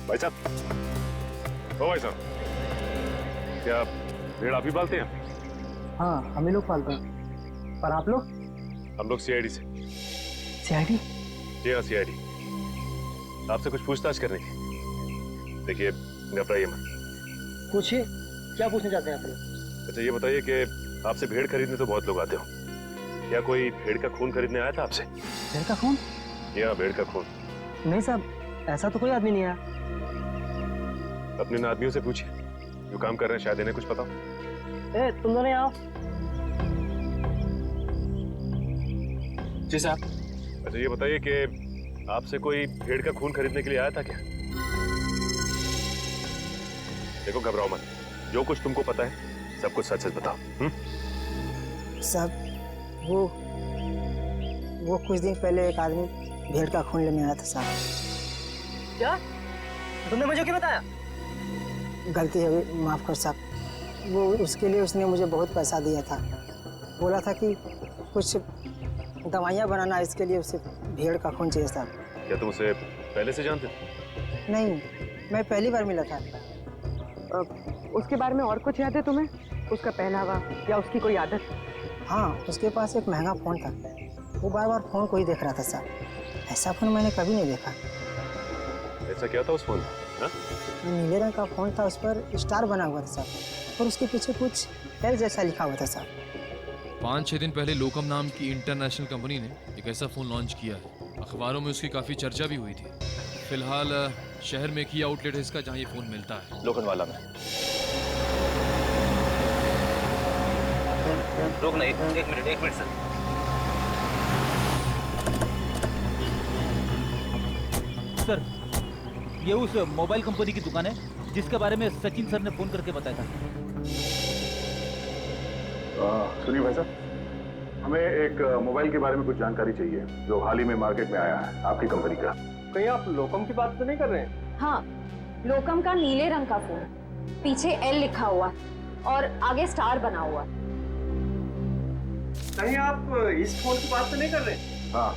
भाई साहब, ओ भाई साहब, क्या भेड़ आप ही पालते हैं? हाँ, हम ही लोग पालते हैं। पर आप लोग? हम लोग सीआईडी से। सीआईडी? जी हाँ, सीआईडी। आपसे कुछ पूछताछ करनी थी। देखिए, घबराइए मत। पूछिए, क्या पूछना चाहते हैं आप लोग? अच्छा ये बताइए कि आपसे भेड़ खरीदने तो बहुत लोग आते हो, क्या कोई भेड़ का खून खरीदने आया था आपसे? भेड़ का खून? जी हाँ, भेड़ का खून। नहीं साहब, ऐसा तो कोई आदमी नहीं आया। अपने इन आदमियों से पूछिए जो काम कर रहे हैं, शायद इन्हें कुछ पता हो। तुम दोनों आओ। जी साहब। अच्छा ये बताइए कि आपसे कोई भेड़ का खून खरीदने के लिए आया था क्या? देखो घबराओ मत, जो कुछ तुमको पता है सब कुछ सच सच बताओ। साहब, वो कुछ दिन पहले एक आदमी भेड़ का खून लेने आया था साहब। क्या? तुमने मुझे क्यों बताया? गलती है, माफ कर साहब। वो उसके लिए उसने मुझे बहुत पैसा दिया था। बोला था कि कुछ दवाइयाँ बनाना, इसके लिए उसे भेड़ का खून चाहिए साहब। क्या तुम उसे पहले से जानते थे? नहीं, मैं पहली बार मिला था। उसके बारे में और कुछ याद है तुम्हें? उसका पहनावा या उसकी कोई आदत? हाँ, उसके पास एक महंगा फ़ोन था। वो बार बार फ़ोन को ही देख रहा था साहब। ऐसा फ़ोन मैंने कभी नहीं देखा। ऐसा क्या था उस फोन में? हाँ? नीले रंग का फ़ोन था, उस पर स्टार बना हुआ था साहब, और उसके पीछे कुछ एल जैसा लिखा हुआ था साहब। 5-6 दिन पहले लोकम नाम की इंटरनेशनल कंपनी ने एक ऐसा फ़ोन लॉन्च किया है। अखबारों में उसकी काफ़ी चर्चा भी हुई थी। फिलहाल शहर में एक ही आउटलेट है इसका जहाँ ये फ़ोन मिलता है, लोखंडवाला में। रोकना, एक मिनट सर। सर, ये उस मोबाइल कंपनी की दुकान है जिसके बारे में सचिन सर ने फोन करके बताया था। सुनिए भाई साहब, हमें एक मोबाइल के बारे में कुछ जानकारी चाहिए जो हाल ही में मार्केट में आया है आपकी कंपनी का। कहीं आप लोकम की बात तो नहीं कर रहे हैं? हाँ, लोकम का नीले रंग का फोन, पीछे एल लिखा हुआ और आगे स्टार बना हुआ। कहीं आप इस फोन की बात तो नहीं कर रहे? हाँ,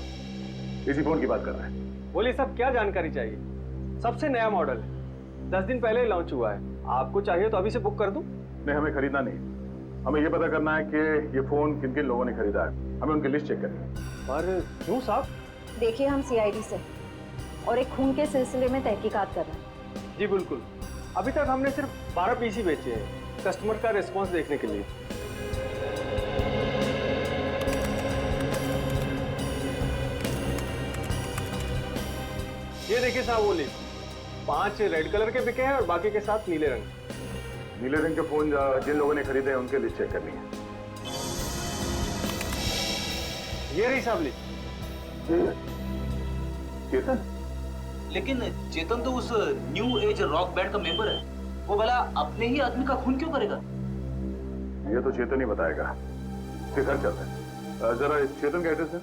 इसी फोन की बात कर रहे हैं। बोलिए साहब, क्या जानकारी चाहिए? सबसे नया मॉडल है, 10 दिन पहले ही लॉन्च हुआ है। आपको चाहिए तो अभी से बुक कर दूं? नहीं, हमें खरीदना नहीं। हमें ये पता करना है कि ये फोन किन किन लोगों ने खरीदा है। हमें उनकी लिस्ट चेक करनी है। पर क्यों साहब? देखिए, हम सीआईडी से और एक खून के सिलसिले में तहकीकात कर रहे हैं। जी बिल्कुल। अभी तक हमने सिर्फ 12 पीस ही बेचे हैं, कस्टमर का रिस्पॉन्स देखने के लिए। ये देखिए साहब, वो लिस्ट 5 रेड कलर के बिके हैं और बाकी के साथ नीले रंग। नीले रंग के फोन जिन लोगों ने खरीदे हैं उनकी लिस्ट चेक करनी है। ये रही साहब लिस्ट। चेतन? लेकिन चेतन तो उस न्यू एज रॉक बैंड का मेंबर है। वो भला अपने ही आदमी का खून क्यों करेगा? ये तो चेतन ही बताएगा। फिर घर चलते हैं। जरा इस चेतन का एड्रेस है।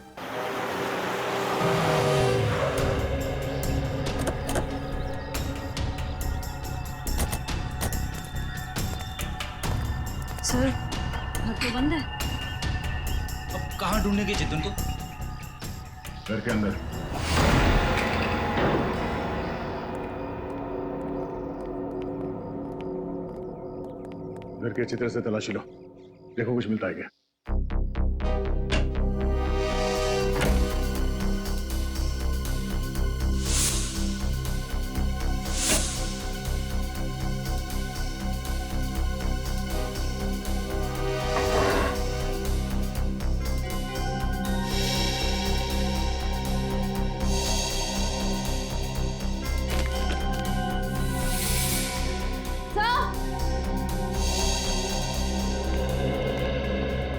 सर, घर तो बंद है। अब कहाँ ढूंढेंगे चेतन को? घर के अंदर। घर के अच्छी तरह से तलाशी लो, देखो कुछ मिलता है क्या।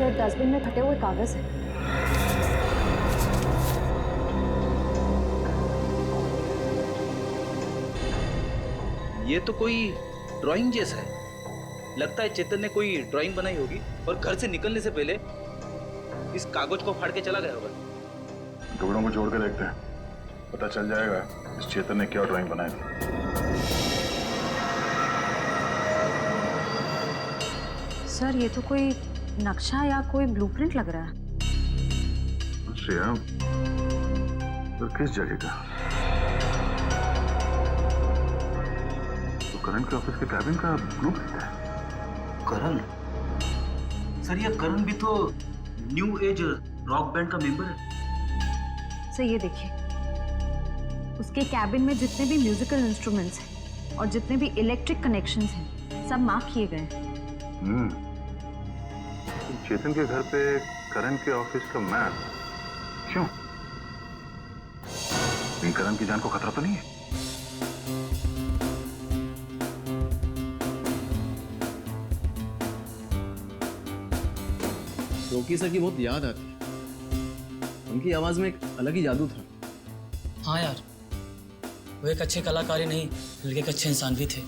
सर, डस्टबिन में फटे हुए कागज है। ये तो कोई ड्राइंग जैसा है। लगता है चेतन ने कोई ड्राइंग बनाई होगी और घर से निकलने से पहले इस कागज को फाड़ के चला गया होगा। टुकड़ों को जोड़ के देखते हैं, पता चल जाएगा इस चेतन ने क्या ड्राइंग बनाई थी। सर, ये तो कोई नक्शा या कोई ब्लूप्रिंट लग रहा है। श्रेया, तो किस जगह का? करण के ऑफिस के कैबिन का ब्लूप्रिंट है। करण? सर ये करण भी तो न्यू एज रॉक बैंड का मेंबर है। सर ये देखिए, उसके कैबिन में जितने भी म्यूजिकल इंस्ट्रूमेंट्स हैं और जितने भी इलेक्ट्रिक कनेक्शंस हैं सब मार्क किए गए हैं। चेतन के घर पे करण के ऑफिस का मैप क्यों? कहीं करण की जान को खतरा तो नहीं है? रोकी सर की बहुत याद आती है। उनकी आवाज में एक अलग ही जादू था। हाँ यार, वो एक अच्छे कलाकार ही नहीं बल्कि एक अच्छे इंसान भी थे।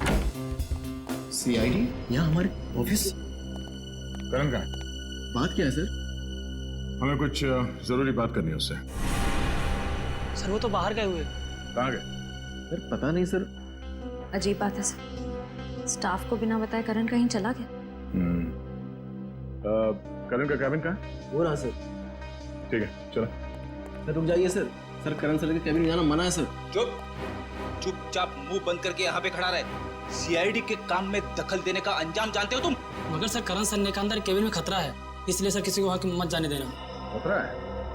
सीआईडी यहाँ हमारे ऑफिस? करण कहाँ है? बात क्या है सर? हमें कुछ जरूरी बात करनी है उससे। सर वो तो बाहर गए हुए। कहाँ गए? सर पता नहीं सर। अजीब बात है सर, स्टाफ को बिना बताए करण कहीं चला गया। करण का कैबिन कहाँ है? हो रहा सर। ठीक है, चलो। सर रुक जाइए सर। सर करण सर के कैबिन में जाना मना है सर। चुपचाप मुंह बंद करके यहाँ पे खड़ा रहे। सीआईडी के काम में दखल देने का अंजाम जानते हो तुम? मगर सर करण सर ने कहा अंदर केबिन में खतरा है, इसलिए सर किसी को वहाँ मत जाने देना। खतरा है?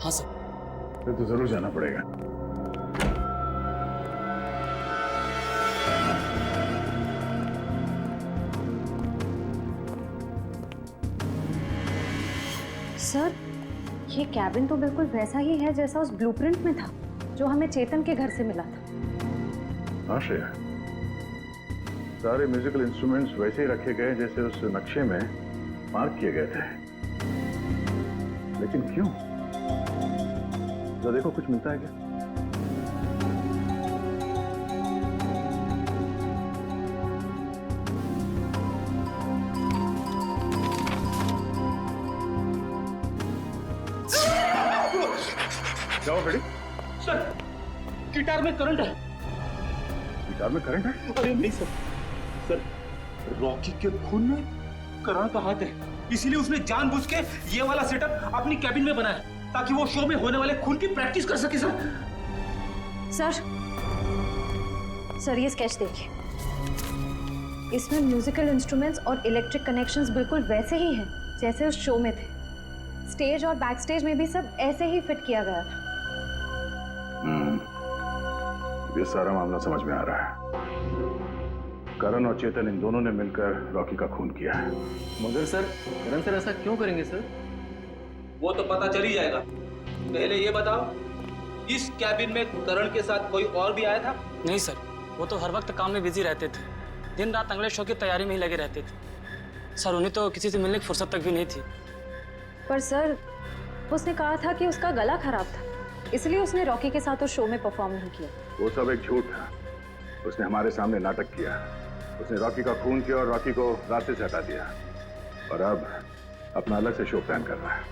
हाँ सर। फिर तो जरूर जाना पड़ेगा। सर ये कैबिन तो बिल्कुल वैसा ही है जैसा उस ब्लूप्रिंट में था जो हमें चेतन के घर से मिला था। हाँ श्रेया, सारे म्यूजिकल इंस्ट्रूमेंट्स वैसे ही रखे गए जैसे उस नक्शे में मार्क किए गए थे। लेकिन क्यों? तो देखो कुछ मिलता है क्या? जाओ बेटी। सर गिटार में करंट है। गिटार में करंट है? अरे नहीं सर, सर रॉकी के खून में करण का हाथ है, इसीलिए उसने जानबूझ के ये वाला सेटअप अपनी कैबिन में बनाया ताकि वो शो में होने वाले खून की प्रैक्टिस कर सके। सर ये स्केच देखिए, इसमें म्यूजिकल इंस्ट्रूमेंट्स और इलेक्ट्रिक कनेक्शंस बिल्कुल वैसे ही हैं जैसे उस शो में थे। स्टेज और बैक स्टेज में भी सब ऐसे ही फिट किया गया था। ये सारा मामला समझ में आ रहा है। करण और चेतन इन दोनों ने मिलकर रॉकी का खून किया है। मगर सर करण सर ऐसा क्यों करेंगे सर? वो तो पता चल ही जाएगा। पहले ये बताओ, इस कैबिन में करण के साथ कोई और भी आया था? नहीं सर, वो तो हर वक्त काम में बिजी रहते थे, दिन रात अगले शो की तैयारी में ही लगे रहते थे। सर उन्हें तो किसी से मिलने की फुर्सत तक भी नहीं थी। पर सर उसने कहा था कि उसका गला खराब था, इसलिए उसने रॉकी के साथ उस शो में परफॉर्म नहीं किया। वो सब एक झूठ था। उसने हमारे सामने नाटक किया। उसने रॉकी का खून किया और रॉकी को रास्ते से हटा दिया, और अब अपना अलग से शो प्लान कर रहा है।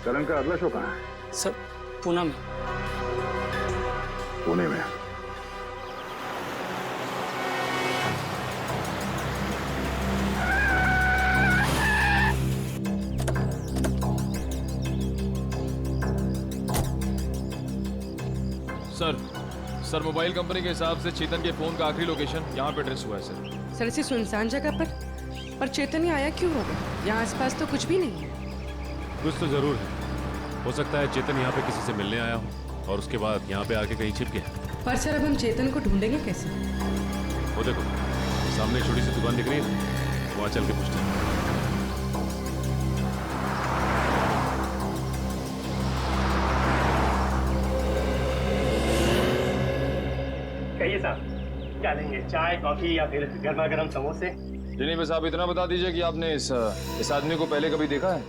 करण का अगला शो कहाँ है? सर पूना में। पुणे में? सर मोबाइल कंपनी के हिसाब से चेतन के फोन का आखिरी लोकेशन यहाँ पे ट्रेस हुआ है सर। सर ऐसी सुनसान जगह पर चेतन ही आया क्यों होगा? यहाँ आसपास तो कुछ भी नहीं है। कुछ तो जरूर है। हो सकता है चेतन यहाँ पे किसी से मिलने आया हो और उसके बाद यहाँ पे आके कहीं छिप गया। पर सर अब हम चेतन को ढूंढेंगे कैसे? वो देखो सामने छोटी सी दुकान दिख रही है, वहाँ चल के पूछते हैं। कहिए साहब, क्या लेंगे? चाय, कॉफी या फिर गर्मा गर्म समोसे? जी बस आप इतना बता दीजिए कि आपने इस आदमी को पहले कभी देखा है?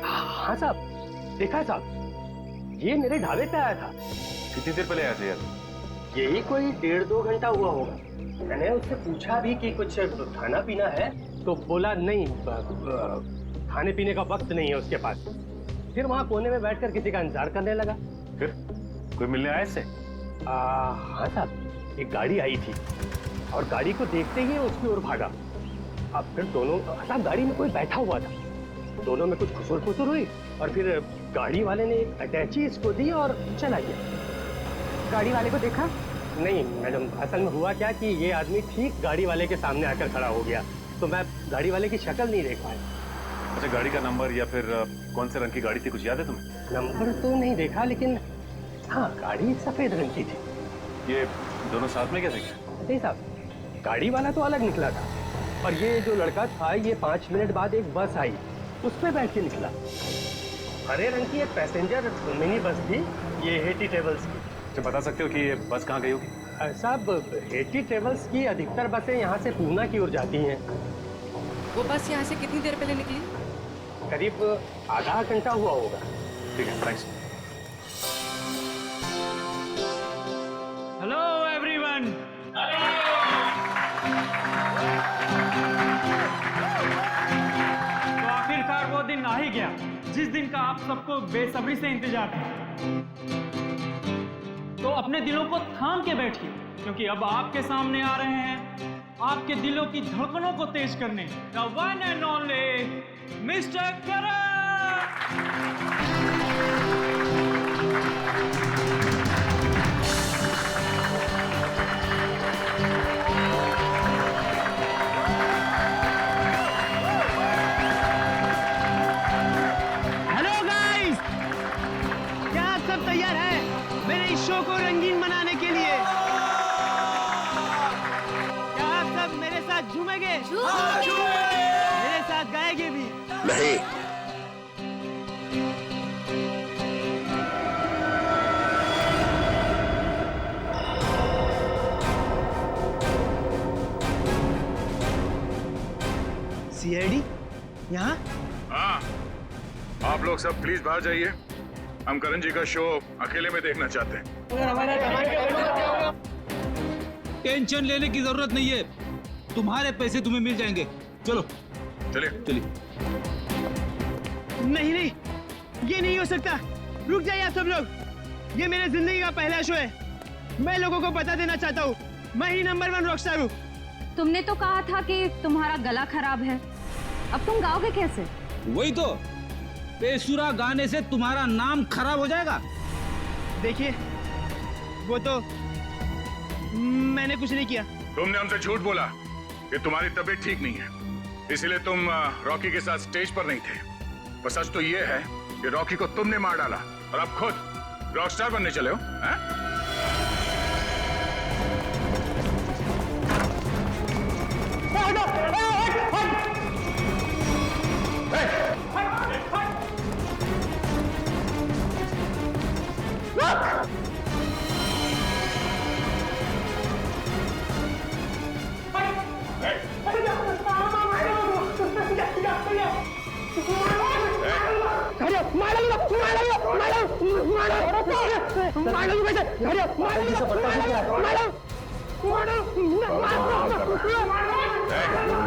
हाँ साहब, देखा है साहब। ये मेरे ढाबे पे आया था। कितनी देर पहले आया था यार? यही कोई 1.5-2 घंटा हुआ होगा। मैंने उससे पूछा भी कि कुछ खाना पीना है, तो बोला नहीं, खाने पीने का वक्त नहीं है उसके पास। फिर वहाँ कोने में बैठकर किसी का इंतजार करने लगा। फिर कोई मिलने आया इससे? हाँ साहब, एक गाड़ी आई थी और गाड़ी को देखते ही उसकी ओर भागा। अब फिर दोनों, साहब गाड़ी में कोई बैठा हुआ था, दोनों में कुछ खुसुर फुसुर हुई और फिर गाड़ी वाले ने एक अटैची इसको दी और चला गया। गाड़ी वाले को देखा? नहीं मैडम, असल में हुआ क्या कि ये आदमी ठीक गाड़ी वाले के सामने आकर खड़ा हो गया, तो मैं गाड़ी वाले की शक्ल नहीं देख पाया। अच्छा, गाड़ी का नंबर या फिर कौन से रंग की गाड़ी थी, कुछ याद है तुम्हें? नंबर तो नहीं देखा, लेकिन हाँ गाड़ी सफेद रंग की थी। ये दोनों साथ में कैसे गए? नहीं साहब, गाड़ी वाला तो अलग निकला था, और ये जो लड़का था ये 5 मिनट बाद एक बस आई, उस पर बैठ के निकला। हरे रंग की एक पैसेंजर मिनी बस थी, ये हेटी ट्रेवल्स की। तो बता सकते हो कि ये बस कहाँ गई होगी? साहब, हेटी ट्रेवल्स की अधिकतर बसें यहाँ से पूना की ओर जाती हैं। वो बस यहाँ से कितनी देर पहले निकली? करीब आधा घंटा हुआ होगा। ठीक है, थैंक्स। Hello everyone. तो आखिरकार वो दिन आ ही गया जिस दिन का आप सबको बेसब्री से इंतजार था। तो अपने दिलों को थाम के बैठिए, क्योंकि अब आपके सामने आ रहे हैं आपके दिलों की धड़कनों को तेज करने the one and only mister Karan. Hello guys, क्या आप सब तैयार हैं मेरे इस शो को रंगीन बनाने के लिए? क्या आप सब मेरे साथ झूमेंगे? मेरे साथ गाएंगे भी? नहीं। सीआईडी यहाँ? हाँ, आप लोग सब प्लीज बाहर जाइए। हम करण जी का शो अकेले में देखना चाहते हैं। टेंशन लेने की जरूरत नहीं है, तुम्हारे पैसे तुम्हें मिल जाएंगे। चलो चलिए चलिए। नहीं नहीं, ये नहीं हो सकता। रुक जाइए आप सब लोग, ये मेरे जिंदगी का पहला शो है। मैं लोगों को बता देना चाहता हूँ, मैं ही नंबर 1 रॉकस्टार हूँ। तुमने तो कहा था कि तुम्हारा गला खराब है, अब तुम गाओगे कैसे? वही तो, बेसुरा गाने से तुम्हारा नाम खराब हो जाएगा। देखिए, वो तो मैंने कुछ नहीं किया। तुमने हमसे झूठ बोला कि तुम्हारी तबीयत ठीक नहीं है, इसलिए तुम रॉकी के साथ स्टेज पर नहीं थे। पर सच तो ये है कि रॉकी को तुमने मार डाला और अब खुद रॉकस्टार बनने चले हो, हैं?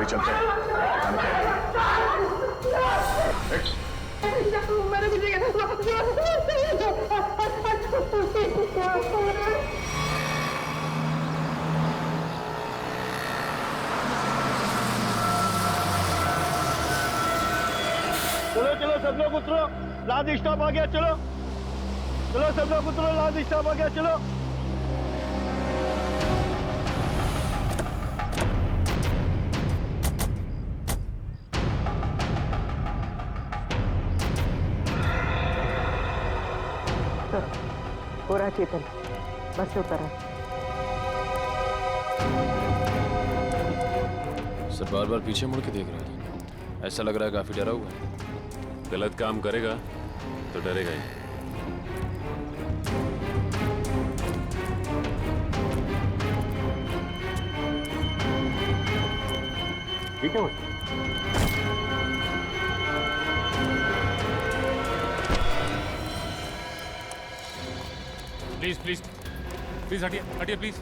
चलते हैं। चलो चलो सब लोग उतरो, लाद स्टॉप आ गया। चलो चलो सब लोग उतरो, लाद स्टॉप आ गया। चलो हो रहा चेतन, बस से उतर। सर बार बार पीछे मुड़ के देख रहा था, ऐसा लग रहा है काफी डरा हुआ है। गलत काम करेगा तो डरेगा ही। ठीक है। प्लीज प्लीज प्लीज हटिए हटिए प्लीज।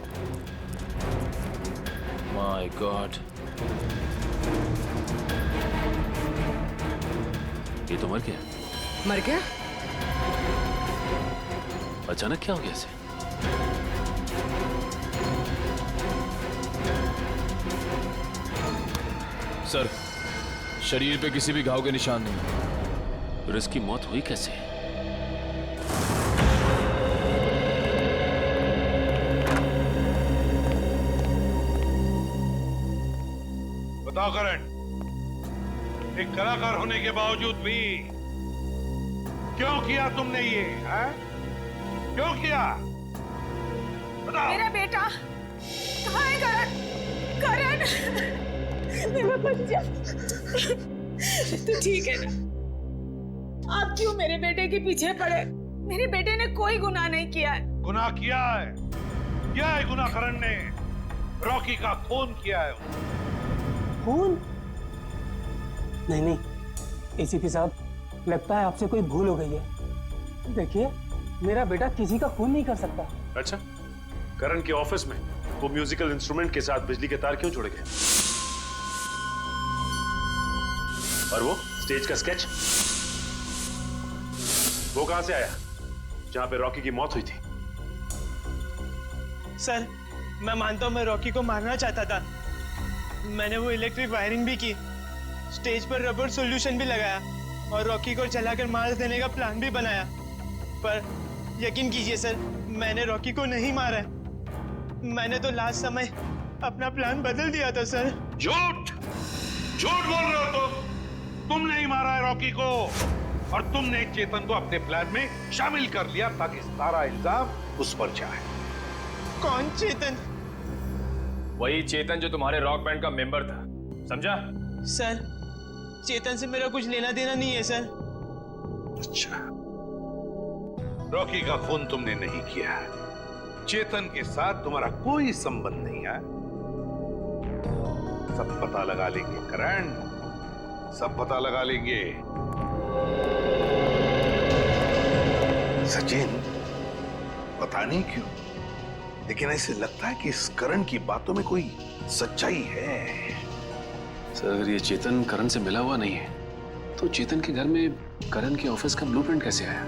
माय गॉड, ये तो मर गया। मर गया? अचानक क्या हो गया इसे? सर शरीर पे किसी भी घाव के निशान नहीं। फिर इसकी मौत हुई कैसे? बताओ करण, एक कलाकार होने के बावजूद भी क्यों किया तुमने ये? है? क्यों किया? बताओ। मेरा बेटा कहाँ है? करण, करण, मेरा बच्चा, तू ठीक है ना? आप क्यों मेरे बेटे के पीछे पड़े? मेरे बेटे ने कोई गुनाह नहीं किया है। गुनाह किया है गुनाह करण ने। रॉकी का खून किया है। खून? नहीं नहीं एसीपी साहब, लगता है आपसे कोई भूल हो गई है। देखिए, मेरा बेटा किसी का खून नहीं कर सकता। अच्छा, करण के ऑफिस में वो म्यूजिकल इंस्ट्रूमेंट के साथ बिजली के तार क्यों जुड़ गए? और वो स्टेज का स्केच वो कहां से आया जहां पे रॉकी की मौत हुई थी? सर, मैं मानता हूं मैं रॉकी को मारना चाहता था। मैंने वो इलेक्ट्रिक वायरिंग भी की, स्टेज पर रबर सॉल्यूशन भी लगाया और रॉकी को जलाकर मार देने का प्लान भी बनाया। पर यकीन कीजिए सर, मैंने रॉकी को नहीं मारा है। मैंने तो लास्ट समय अपना प्लान बदल दिया था सर। झूठ बोल रहे हो तुम नहीं मारा है रॉकी को, और तुमने चेतन को अपने प्लान में शामिल कर लिया ताकि सारा इल्जाम उस पर जाए। कौन चेतन? वही चेतन जो तुम्हारे रॉक बैंड का मेंबर था, समझा? सर, चेतन से मेरा कुछ लेना देना नहीं है सर। अच्छा, रॉकी का खून तुमने नहीं किया है, चेतन के साथ तुम्हारा कोई संबंध नहीं है। सब पता लगा लेंगे करण, सब पता लगा लेंगे। सचिन, पता नहीं क्यों, लेकिन ऐसे लगता है कि इस करण की बातों में कोई सच्चाई है। सर, अगर ये चेतन करण से मिला हुआ नहीं है तो चेतन के घर में करण के ऑफिस का ब्लूप्रिंट कैसे आया?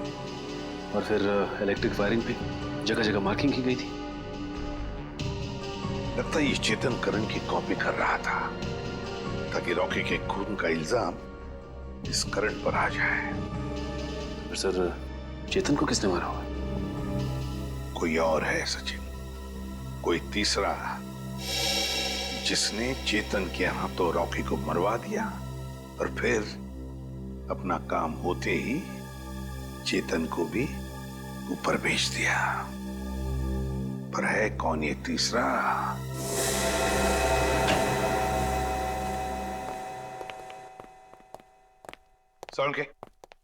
और फिर इलेक्ट्रिक वायरिंग पे जगह जगह मार्किंग की गई थी। लगता है ये चेतन करण की कॉपी कर रहा था ताकि रॉकी के खून का इल्जाम इस करण पर आ जाए। सर, चेतन को किसने मारा होगा? कोई और है सचिन, कोई तीसरा, जिसने चेतन के हाथों रॉकी को मरवा दिया और फिर अपना काम होते ही चेतन को भी ऊपर भेज दिया। पर है कौन ये तीसरा? सौन के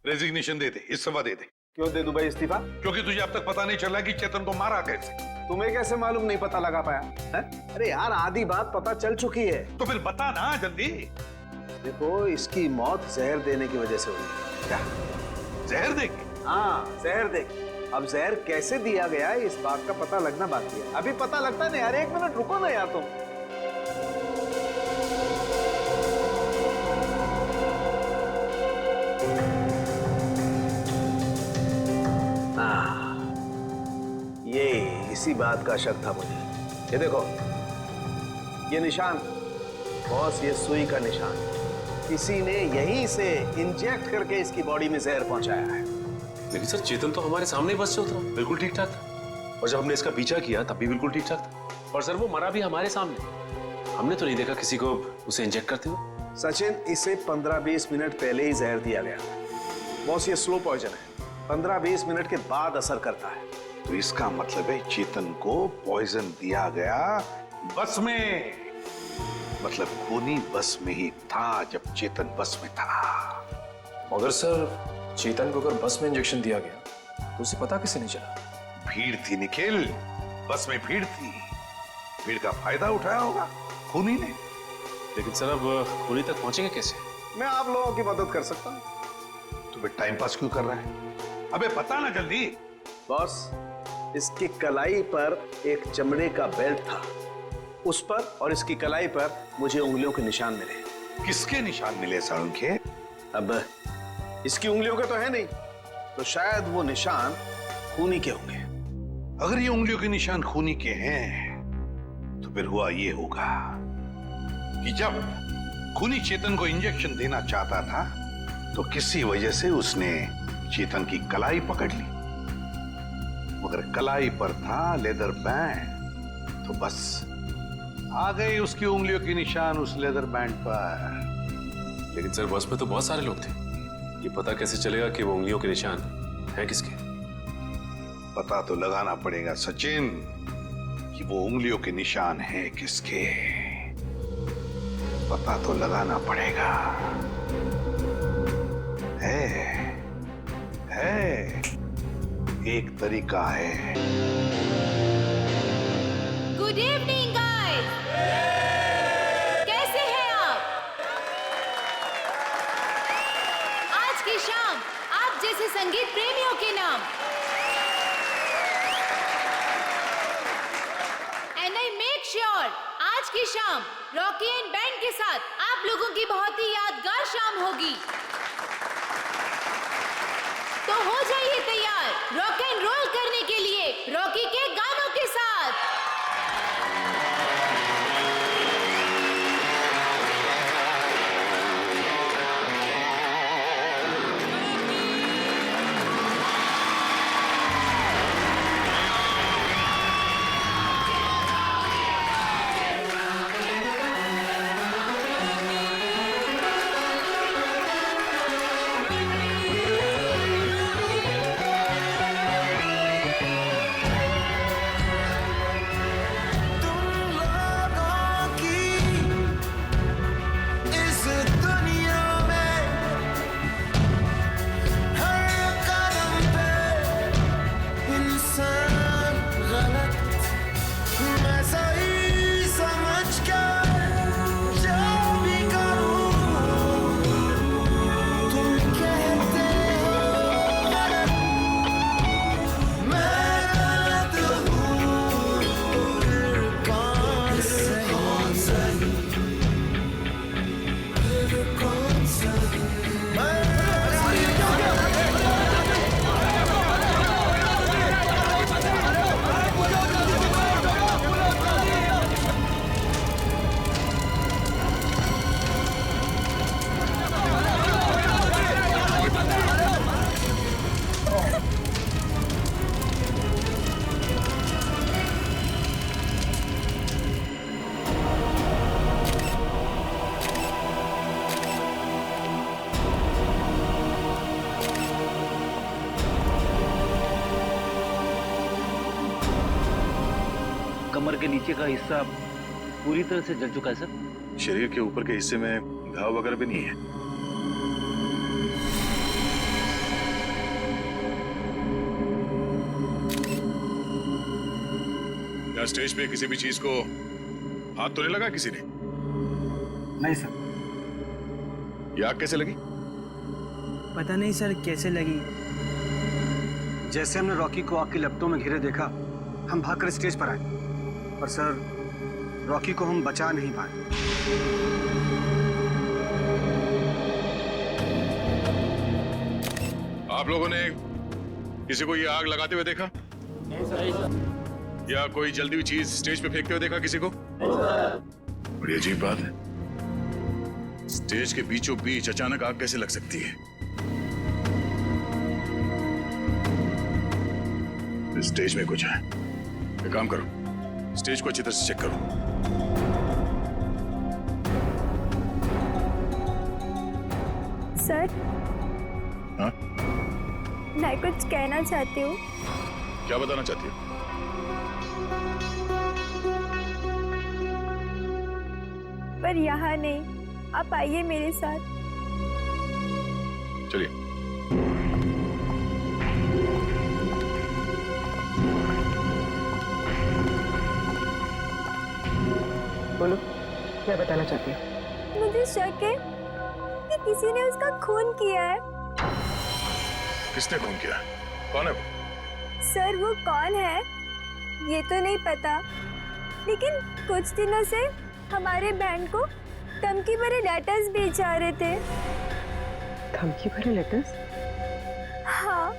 रेजिग्नेशन दे दे, इस्तीफा दे दे। क्यों दे दूं भाई इस्तीफा? क्योंकि तुझे अब तक पता नहीं चला कि चेतन को मारा कैसे। तुम्हें कैसे मालूम नहीं पता लगा पाया है? अरे यार, आधी बात पता चल चुकी है। तो फिर बता ना जल्दी। देखो, इसकी मौत जहर देने की वजह से हुई। क्या जहर देके? हाँ, जहर देके। अब जहर कैसे दिया गया है इस बात का पता लगना बाकी है। अभी पता लगता नहीं यार, 1 मिनट रुको ना यार तुम। ये इसी बात का शक था मुझे। ये देखो, ये निशान बॉस, ये सुई का निशान किसी ने यहीं से इंजेक्ट करके इसकी बॉडी में जहर पहुंचाया है। लेकिन सर, चेतन तो हमारे सामने बस से उतरा, बिल्कुल ठीक ठाक था। और जब हमने इसका पीछा किया तब भी बिल्कुल ठीक ठाक था। और सर, वो मरा भी हमारे सामने, हमने तो नहीं देखा किसी को उसे इंजेक्ट करते हुए। सचिन, इसे 15-20 मिनट पहले ही जहर दिया गया। बॉस, ये स्लो पॉइजन है, 15-20 मिनट के बाद असर करता है। तो इसका मतलब है चेतन को पॉइजन दिया गया बस में। मतलब खूनी बस में ही था जब चेतन बस में था। मगर सर, चेतन को अगर बस में इंजेक्शन दिया गया तो उसे पता कैसे नहीं चला? भीड़ थी निखिल, बस में भीड़ थी, भीड़ का फायदा उठाया होगा खूनी ने। लेकिन सर, अब खूनी तक पहुंचेंगे कैसे? मैं आप लोगों की मदद कर सकता हूं। तो फिर टाइम पास क्यों कर रहा है? अबे बता ना जल्दी। बॉस, इसकी कलाई पर एक चमड़े का बेल्ट था, उस पर और इसकी कलाई पर मुझे उंगलियों के निशान मिले। किसके निशान मिले सारुण के? अब इसकी उंगलियों के तो है नहीं, तो शायद वो निशान खूनी के होंगे। अगर ये उंगलियों के निशान खूनी के हैं तो फिर हुआ ये होगा कि जब खूनी चेतन को इंजेक्शन देना चाहता था तो किसी वजह से उसने चेतन की कलाई पकड़ ली, मगर कलाई पर था लेदर बैंड, तो बस आ गई उसकी उंगलियों की निशान उस लेदर बैंड पर। लेकिन सर बस में तो बहुत सारे लोग थे, ये पता कैसे चलेगा कि वो उंगलियों के निशान है किसके? पता तो लगाना पड़ेगा सचिन कि वो उंगलियों के निशान हैं किसके। पता तो लगाना पड़ेगा। है एक तरीका है। गुड इवनिंग गाइस, कैसे हैं आप? आज की शाम आप जैसे संगीत प्रेमियों के नाम एंड आई मेक श्योर आज की शाम रॉकी एंड बैंड के साथ आप लोगों की बहुत ही यादगार शाम होगी। तो हो जाइए तैयार रॉक एंड रोल करने के लिए रॉकी के गानों के साथ। कमर के नीचे का हिस्सा पूरी तरह से जल चुका है सर। शरीर के ऊपर के हिस्से में घाव वगैरह भी नहीं है। क्या स्टेज पे किसी भी चीज को हाथ तो नहीं लगा किसी ने? नहीं सर। ये आग कैसे लगी? पता नहीं सर कैसे लगी। जैसे हमने रॉकी को आग की लपटों में घिरे देखा, हम भागकर स्टेज पर आए, पर सर रॉकी को हम बचा नहीं पाए। आप लोगों ने किसी को ये आग लगाते हुए देखा? नहीं सर। या कोई जल्दी हुई चीज स्टेज पे फेंकते हुए देखा किसी को? बड़ी अजीब बात है, स्टेज के बीचों बीच अचानक आग कैसे लग सकती है? इस स्टेज में कुछ है। एक काम करो, स्टेज को अच्छी तरह से चेक करो। सर, हाँ? मैं कुछ कहना चाहती हूँ। क्या बताना चाहती हो? पर यहाँ नहीं, आप आइए मेरे साथ। चलिए। बोलो, क्या बताना चाहती हो? मुझे शक है कि किसी ने उसका खून किया है। किसने खून किया? कौन है वो? सर, वो कौन है ये तो नहीं पता, लेकिन कुछ दिनों से हमारे बैंड को धमकी भरे लेटर्स भेज जा रहे थे। धमकी भरे लेटर्स? हाँ,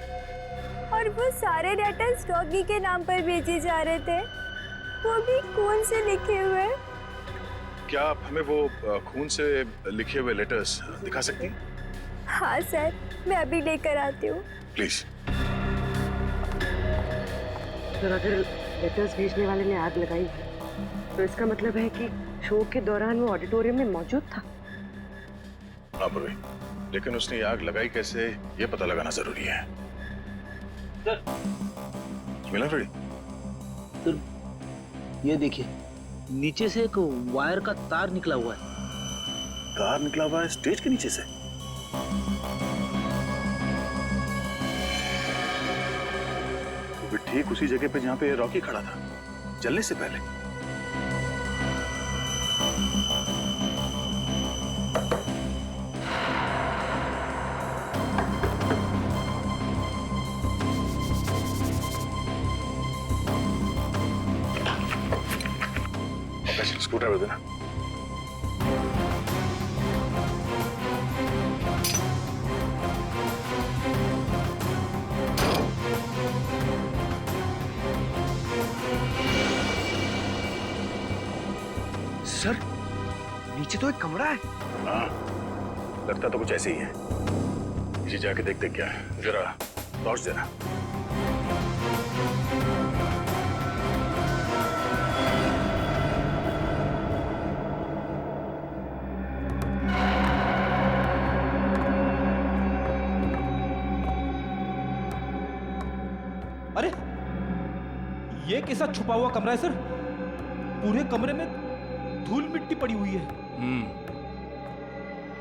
और वो सारे लेटर्स रॉकी के नाम पर भेजे जा रहे थे, वो भी खून से लिखे हुए। क्या आप हमें वो खून से लिखे हुए लेटर्स दिखा सकती हैं? हाँ सर, मैं अभी लेकर आती हूँ। प्लीज। सर, अगर लेटर्स भेजने वाले ने आग लगाई है तो इसका मतलब है कि शो के दौरान वो ऑडिटोरियम में मौजूद था। हाँ पूर्वी, लेकिन उसने आग लगाई कैसे ये पता लगाना जरूरी है। मिला फ्रेडी? सर ये देखिए, नीचे से एक वायर का तार निकला हुआ है। तार निकला हुआ है स्टेज के नीचे से? तो फिर ठीक उसी जगह पे जहां पे रॉकी खड़ा था जलने से पहले। स्कूटर देना। सर, नीचे तो एक कमरा है। हाँ, लगता तो कुछ ऐसे ही है। नीचे जाके देखते क्या है, जरा टॉर्च देना। अरे ये कैसा छुपा हुआ कमरा है सर? पूरे कमरे में धूल मिट्टी पड़ी हुई है।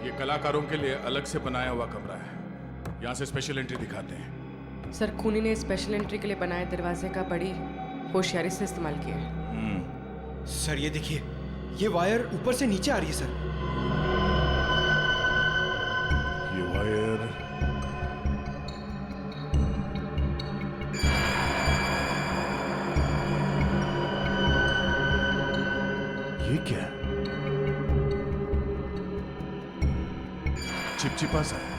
ये कलाकारों के लिए अलग से बनाया हुआ कमरा है। यहाँ से स्पेशल एंट्री दिखाते हैं। सर, खूनी ने स्पेशल एंट्री के लिए बनाए दरवाजे का बड़ी होशियारी से इस्तेमाल किया है। सर ये देखिए, ये वायर ऊपर से नीचे आ रही है सर। ये वायर ये क्या है? चिपचिपा सा है।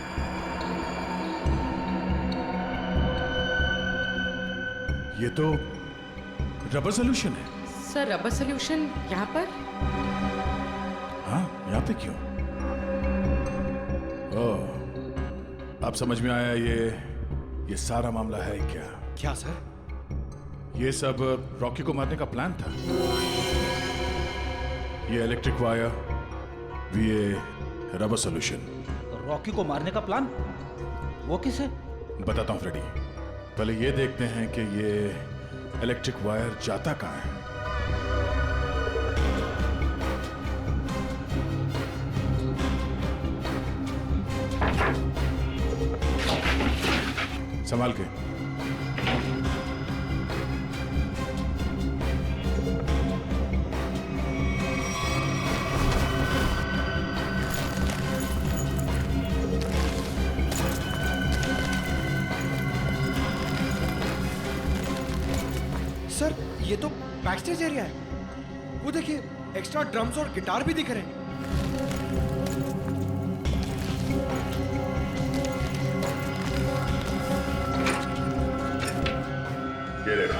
ये तो रबर सोल्यूशन है। सर, रबर सोल्यूशन यहाँ पर? हाँ, यहाँ पे क्यों? ओह, अब समझ में आया। ये सारा मामला है क्या? क्या सर? ये सब रॉकी को मारने का प्लान था। ये इलेक्ट्रिक वायर, ये रबर सोल्यूशन। रॉकी को मारने का प्लान? वो किसे? बताता हूँ फ्रेडी। पहले ये देखते हैं कि ये इलेक्ट्रिक वायर जाता कहाँ है। संभाल के। सर ये तो बैक स्टेज एरिया है। वो देखिए, एक्स्ट्रा ड्रम्स और गिटार भी दिख रहे हैं। ये देखो,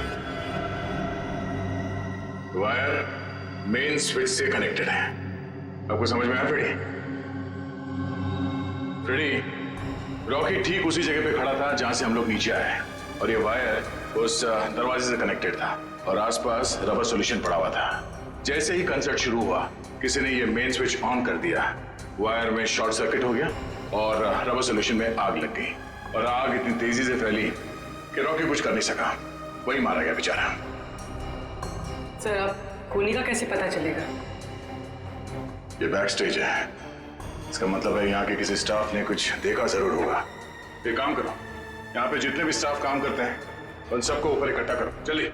वायर मेन स्विच से कनेक्टेड है। आपको समझ में आया फ्रेडी? फ्रेडी, रॉकी ठीक उसी जगह पे खड़ा था जहां से हम लोग नीचे आए, और ये वायर उस दरवाजे से कनेक्टेड था और आसपास रबर सॉल्यूशन पड़ा हुआ था। जैसे ही कंसर्ट शुरू हुआ, किसी ने ये मेन स्विच ऑन कर दिया, वायर में शॉर्ट सर्किट हो गया और रबर सॉल्यूशन में आग लग गई। और आग इतनी तेजी से फैली कि रॉकी कुछ कर नहीं सका, वही मारा गया बेचारा। सर, अब खूनी का कैसे पता चलेगा? ये बैक स्टेज है, इसका मतलब है यहाँ के किसी स्टाफ ने कुछ देखा जरूर होगा। एक काम करो, यहाँ पे जितने भी स्टाफ काम करते हैं उन सबको ऊपर इकट्ठा करो। चलिए।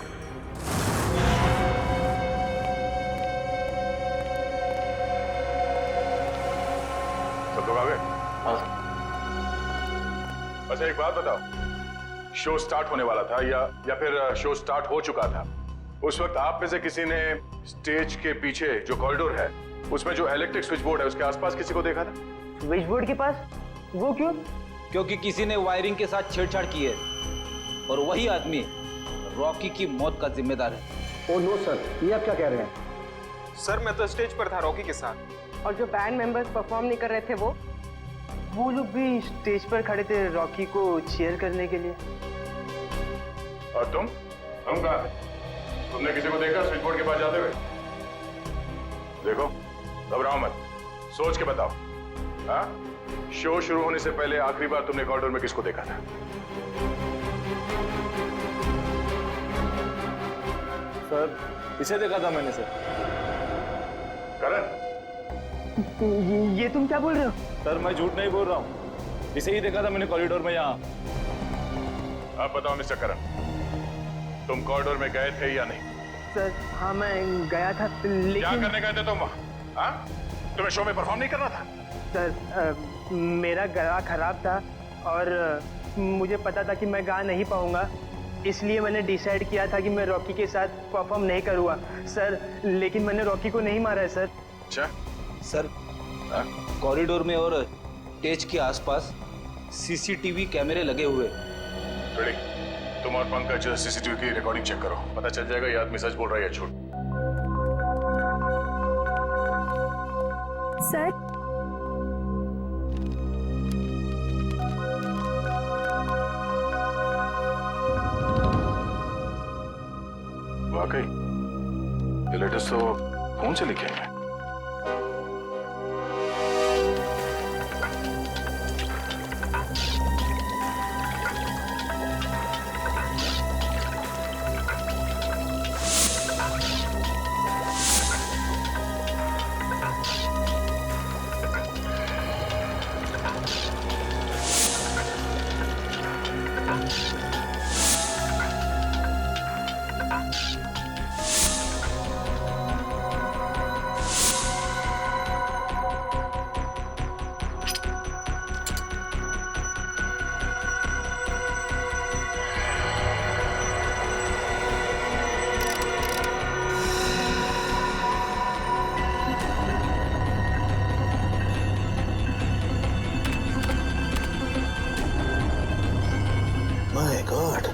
सब लोग आ गए? हाँ। अच्छा एक बात बताओ, शो स्टार्ट होने वाला था या फिर शो स्टार्ट हो चुका था? उस वक्त आप में से किसी ने स्टेज के पीछे जो कॉरिडोर है उसमें जो इलेक्ट्रिक स्विच बोर्ड है उसके आसपास किसी को देखा था? स्विच बोर्ड के पास? वो क्यों? क्योंकि किसी ने वायरिंग के साथ छेड़छाड़ की है और वही आदमी रॉकी की मौत का जिम्मेदार है। ओ नो सर, ये आप क्या कह रहे हैं? सर मैं तो स्टेज पर था रॉकी के साथ। और जो बैंड मेंबर्स परफॉर्म नहीं कर रहे थे वो लोग भी स्टेज पर खड़े थे रॉकी को चीयर करने के लिए। और तुम कहाँ थे? तुमने किसी को देखा स्विच बोर्ड के पास जाते हुए? देखो, घबराओ मत, सोच के बताओ। हाँ? शो शुरू होने से पहले आखिरी बार तुमने कॉरिडोर में किसको देखा था? सर, इसे देखा था मैंने सर। करण, ये तुम क्या बोल रहे हो? सर मैं झूठ नहीं बोल रहा हूँ, इसे ही देखा था मैंने कॉरिडोर में यहाँ। अब बताओ मिस्टर करण, तुम कॉरिडोर में गए थे या नहीं? सर हाँ मैं गया था, लेकिन क्या करने गए थे तुम वहाँ? हाँ? तुम्हें शो में परफॉर्म नहीं करना था? सर मेरा गला खराब था और मुझे पता था कि मैं गा नहीं पाऊंगा, इसलिए मैंने डिसाइड किया था कि मैं रॉकी के साथ परफॉर्म नहीं करूँगा सर। लेकिन मैंने रॉकी को नहीं मारा है सर। अच्छा सर, कॉरिडोर में और स्टेज के आसपास सीसीटीवी कैमरे लगे हुए। रेडी, तुम और पंकज सीसीटीवी की रिकॉर्डिंग चेक करो, पता चल जाएगा ये आदमी सच बोल रहा है या झूठ। सर वाकई ये लेटर्स तो फोन से लिखे हैं। माय गॉड,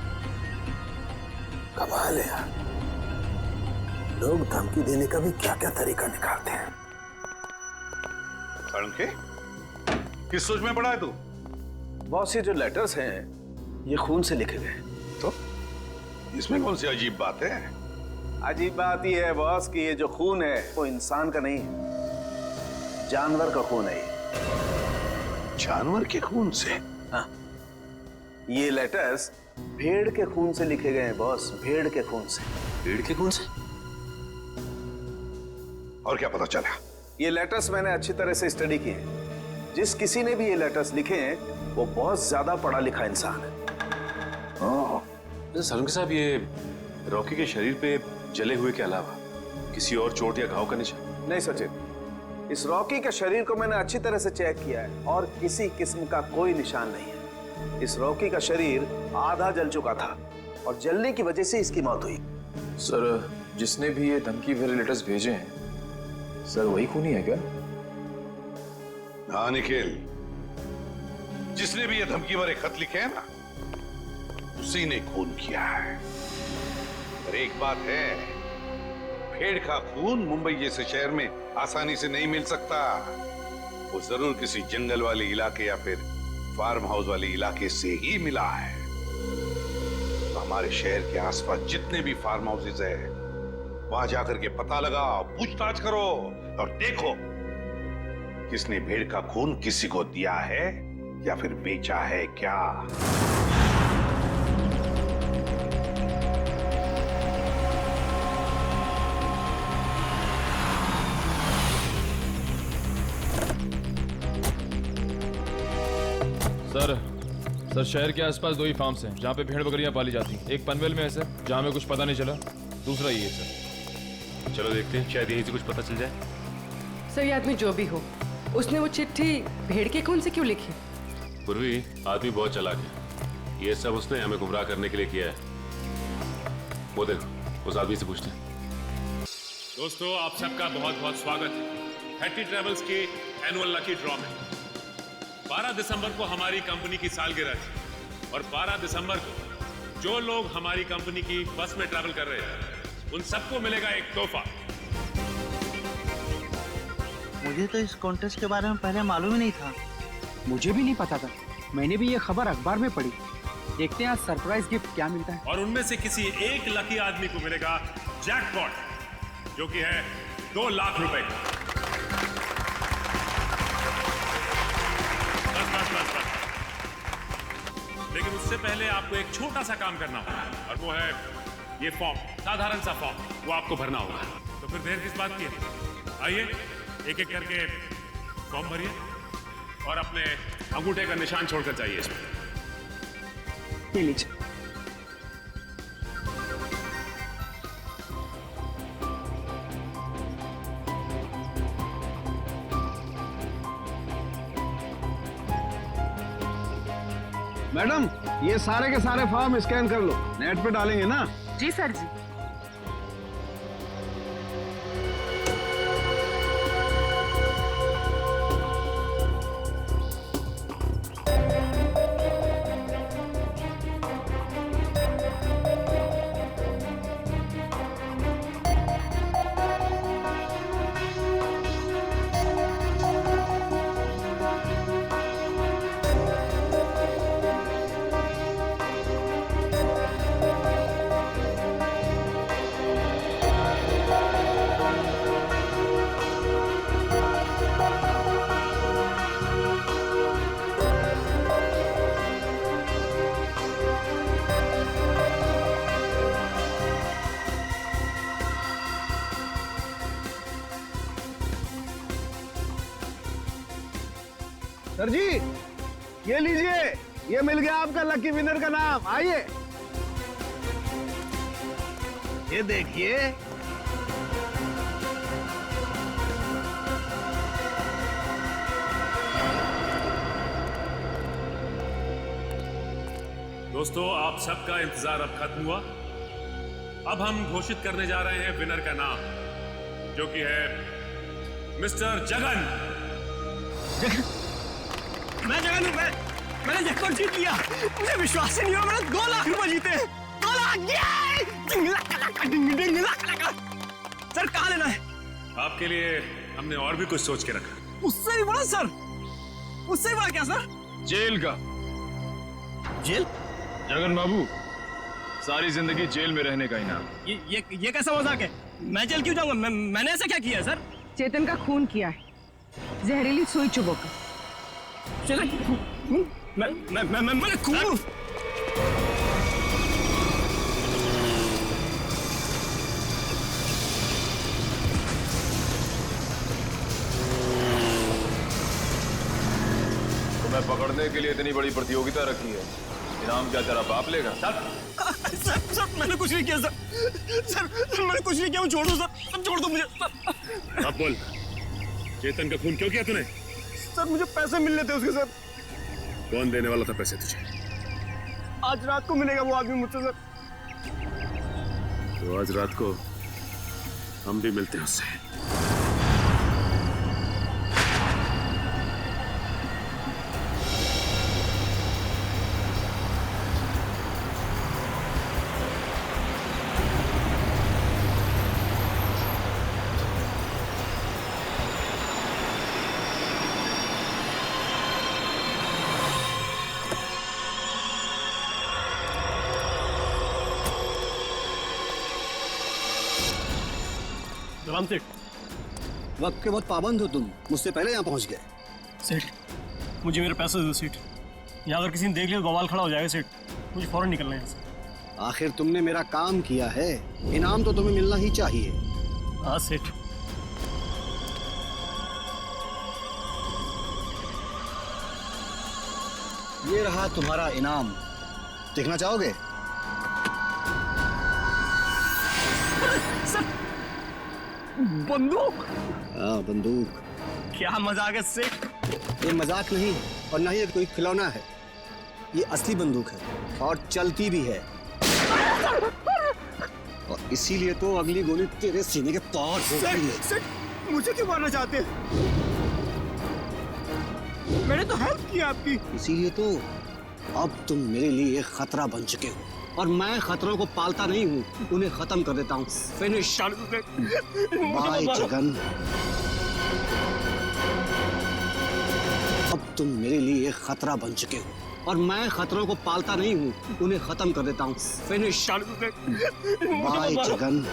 कमाल है यार, लोग धमकी देने का भी क्या क्या तरीका निकालते हैं। के किस सोच में पड़ा है तू? बॉस ये जो लेटर्स हैं ये खून से लिखे गए। तो इसमें कौन सी अजीब बात है? अजीब बात ये है बॉस कि ये जो खून है वो इंसान का नहीं है, जानवर का खून है। जानवर के खून से? हाँ, ये लेटर्स भेड़ के खून से लिखे गए हैं बॉस, भेड़ के खून से। भेड़ के खून से? और क्या पता चला? ये लेटर्स मैंने अच्छी तरह से स्टडी किए हैं। जिस किसी ने भी ये लेटर्स लिखे हैं वो बहुत ज्यादा पढ़ा लिखा इंसान है। सलून साहब, ये रॉकी के शरीर पे जले हुए के अलावा किसी और चोट या घाव का निशान? नहीं सचिन, इस रॉकी के शरीर को मैंने अच्छी तरह से चेक किया है और किसी किस्म का कोई निशान नहीं है। इस रॉकी का शरीर आधा जल चुका था और जलने की वजह से इसकी मौत हुई। सर, जिसने भी ये धमकी भरे लेटर्स भेजे हैं, सर वही खूनी है क्या? हाँ निखिल, जिसने भी ये धमकी भरे खत लिखे हैं ना, उसी ने खून किया है। पर एक बात है, भेड़ का खून मुंबई जैसे शहर में आसानी से नहीं मिल सकता। वो जरूर किसी जंगल वाले इलाके या फिर फार्म हाउस वाले इलाके से ही मिला है। तो हमारे शहर के आसपास जितने भी फार्म हाउसेज है, वहां जाकर के पता लगाओ, पूछताछ करो और देखो किसने भेड़ का खून किसी को दिया है या फिर बेचा है क्या। सर शहर के आसपास दो ही फार्म्स हैं जहाँ पे भेड़ बकरियां पाली जाती हैं। एक पनवेल में है सर, जहाँ में कुछ पता नहीं चला, दूसरा ये है सर। चलो देखते हैं, शायद यहीं से कुछ पता चल जाए। सर ये आदमी जो भी हो, उसने वो चिट्ठी भेड़ के खून से क्यों लिखी? पूर्वी, आदमी बहुत चालाक है, ये सब उसने हमें गुमराह करने के लिए किया है। वो देखो, उस आदमी से पूछते हैं। दोस्तों, आप सबका बहुत बहुत स्वागत है हैट्टी ट्रेवल्स के एनुअल लकी ड्रॉ में। 12 दिसंबर को हमारी कंपनी की सालगिरह थी और 12 दिसंबर को जो लोग हमारी कंपनी की बस में ट्रैवल कर रहे हैं, उन सबको मिलेगा एक तोहफा। मुझे तो इस कॉन्टेस्ट के बारे में पहले मालूम ही नहीं था। मुझे भी नहीं पता था, मैंने भी ये खबर अखबार में पढ़ी। देखते हैं आज सरप्राइज गिफ्ट क्या मिलता है। और उनमें से किसी एक लकी आदमी को मिलेगा जैकपॉट। जो कि है 2 लाख रुपए का। बस। लेकिन उससे पहले आपको एक छोटा सा काम करना होगा, और वो है ये फॉर्म, साधारण सा फॉर्म, वो आपको भरना होगा। तो फिर देर किस बात की है? आइए एक एक करके फॉर्म भरिए और अपने अंगूठे का निशान छोड़कर जाइए इसमें। ये लीजिए। मैडम, ये सारे के सारे फॉर्म स्कैन कर लो, नेट पे डालेंगे ना? जी सर जी। सर जी, ये लीजिए, ये मिल गया आपका लकी विनर का नाम। आइए, ये देखिए। दोस्तों, आप सबका इंतजार अब खत्म हुआ। अब हम घोषित करने जा रहे हैं विनर का नाम, जो कि है मिस्टर जगन। मैं जगन हूं। मैंने जैकपॉट जीत लिया। मुझे विश्वास ही नहीं हुआ, मैंने 2 लाख रुपए जीते। 2 लाख! सर, कहाँ लेना है? आपके लिए हमने और भी कुछ सोच के रखा। उससे भी बड़ा सर? उससे भी बड़ा क्या सर? जेल का। जेल? जगन बाबू, सारी जिंदगी जेल में रहने का इनाम। ये कैसा मजाक है? मैं जेल क्यों जाऊंगा? मैंने ऐसा क्या किया है सर? चेतन का खून किया है, जहरीली सुई चुभोकर। मैंने खून? तुम्हें पकड़ने के लिए इतनी बड़ी प्रतियोगिता रखी है, इनाम क्या तेरा बाप लेगा? सर, मैंने कुछ नहीं किया सर, मैंने कुछ नहीं किया। छोड़ दो सर, छोड़ दो मुझे। अब बोल, चेतन का खून क्यों किया तूने? सर, मुझे पैसे मिलने थे उसके सर। कौन देने वाला था पैसे तुझे? आज रात को मिलेगा वो आदमी मुझसे सर। तो आज रात को हम भी मिलते हैं उससे। राम सेठ, वक्त के बहुत पाबंद हो तुम, मुझसे पहले यहाँ पहुँच गए। सेठ, मुझे मेरे पैसे दो सेठ। यहाँ अगर किसी ने देख लिया तो बवाल खड़ा हो जाएगा सेठ। मुझे फौरन निकलना है यहाँ से। आखिर तुमने मेरा काम किया है, इनाम तो तुम्हें मिलना ही चाहिए। हाँ सेठ। ये रहा तुम्हारा इनाम, देखना चाहोगे? बंदूक? हाँ, बंदूक। क्या मजाक है सेठ? ये मजाक नहीं और ना ही कोई खिलौना है, ये असली बंदूक है और चलती भी है। और इसीलिए तो अगली गोली तेरे सीने के पार होगी। सेठ, मुझे क्यों मारना चाहते हैं? मैंने तो हेल्प की आपकी। इसीलिए तो अब तुम मेरे लिए खतरा बन चुके हो और मैं खतरों को पालता नहीं हूँ, उन्हें खत्म कर देता हूँ। फिनिश। बाय जगन। अब तुम मेरे लिए खतरा बन चुके हो और मैं खतरों को पालता नहीं हूँ, उन्हें खत्म कर देता हूँ। फिनिश। बाय जगन।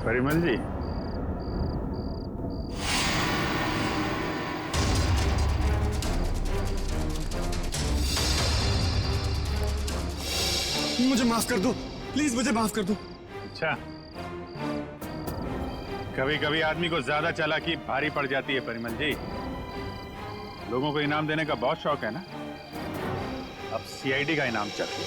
परिमल जी, मुझे माफ कर दो, प्लीज मुझे माफ कर दो। अच्छा, कभी कभी आदमी को ज्यादा चालाकी भारी पड़ जाती है परिमल जी। लोगों को इनाम देने का बहुत शौक है ना, अब सीआईडी का इनाम चाहिए।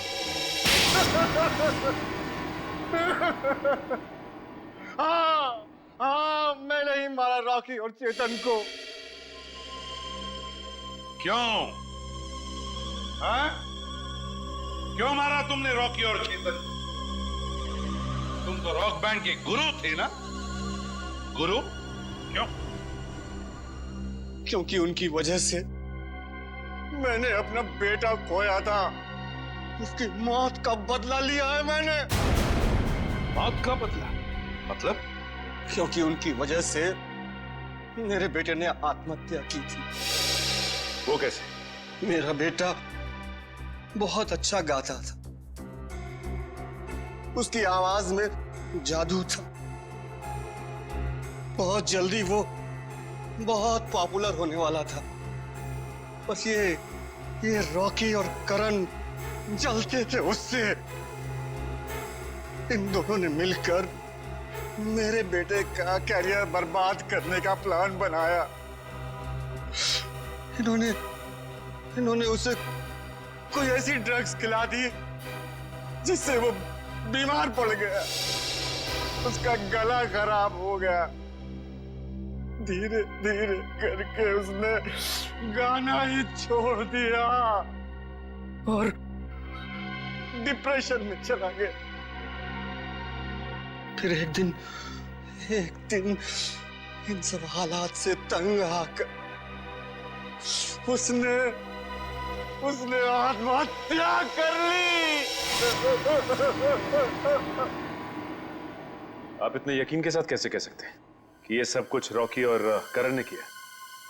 हाँ, मैंने ही मारा रॉकी और चेतन को। क्यों? हाँ? क्यों मारा तुमने रॉकी और चेतन? तुम तो रॉक बैंड के गुरु थे ना? गुरु? क्यों? क्योंकि उनकी वजह से मैंने अपना बेटा खोया था। उसकी मौत का बदला लिया है मैंने। मौत का बदला? मतलब? क्योंकि उनकी वजह से मेरे बेटे ने आत्महत्या की थी। वो कैसे? मेरा बेटा बहुत अच्छा गाता था, उसकी आवाज में जादू था। बहुत जल्दी वो बहुत पॉपुलर होने वाला था। बस ये रॉकी और करण जलते थे उससे। इन दोनों ने मिलकर मेरे बेटे का कैरियर बर्बाद करने का प्लान बनाया। इन्होंने उसे कोई ऐसी ड्रग्स खिला दी जिससे वो बीमार पड़ गया। उसका गला खराब हो गया। धीरे धीरे करके उसने गाना ही छोड़ दिया और डिप्रेशन में चला गया। फिर एक दिन इन सब हालात से तंग आकर उसने आत्महत्या कर ली। आप इतने यकीन के साथ कैसे कह सकते हैं कि ये सब कुछ रॉकी और करण ने किया?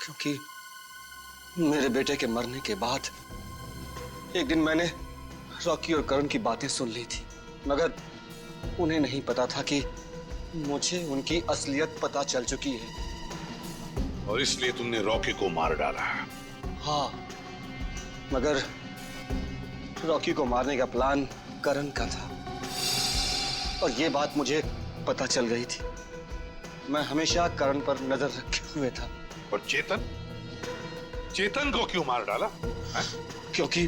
क्योंकि मेरे बेटे के मरने के बाद एक दिन मैंने रॉकी और करण की बातें सुन ली थी, मगर उन्हें नहीं पता था कि मुझे उनकी असलियत पता चल चुकी है। और इसलिए तुमने रॉकी को मार डाला? हाँ, मगर रॉकी को मारने का प्लान करण का था और ये बात मुझे पता चल गई थी। मैं हमेशा करण पर नजर रखे हुए था। और चेतन को क्यों मार डाला? है? क्योंकि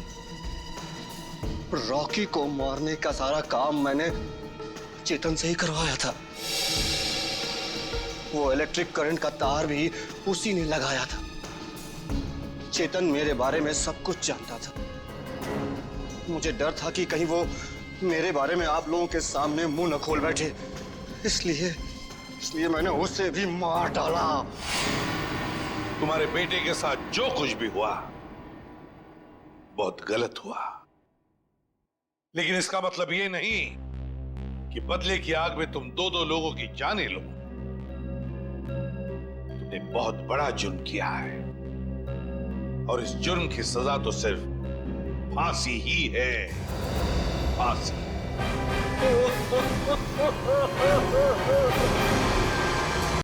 रॉकी को मारने का सारा काम मैंने चेतन से ही करवाया था। वो इलेक्ट्रिक करंट का तार भी उसी ने लगाया था। चेतन मेरे बारे में सब कुछ जानता था। मुझे डर था कि कहीं वो मेरे बारे में आप लोगों के सामने मुंह न खोल बैठे, इसलिए मैंने उसे भी मार डाला। तुम्हारे बेटे के साथ जो कुछ भी हुआ बहुत गलत हुआ, लेकिन इसका मतलब ये नहीं कि बदले की आग में तुम दो लोगों की जानें लो। तुमने बहुत बड़ा जुर्म किया है और इस जुर्म की सजा तो सिर्फ फांसी ही है। फांसी।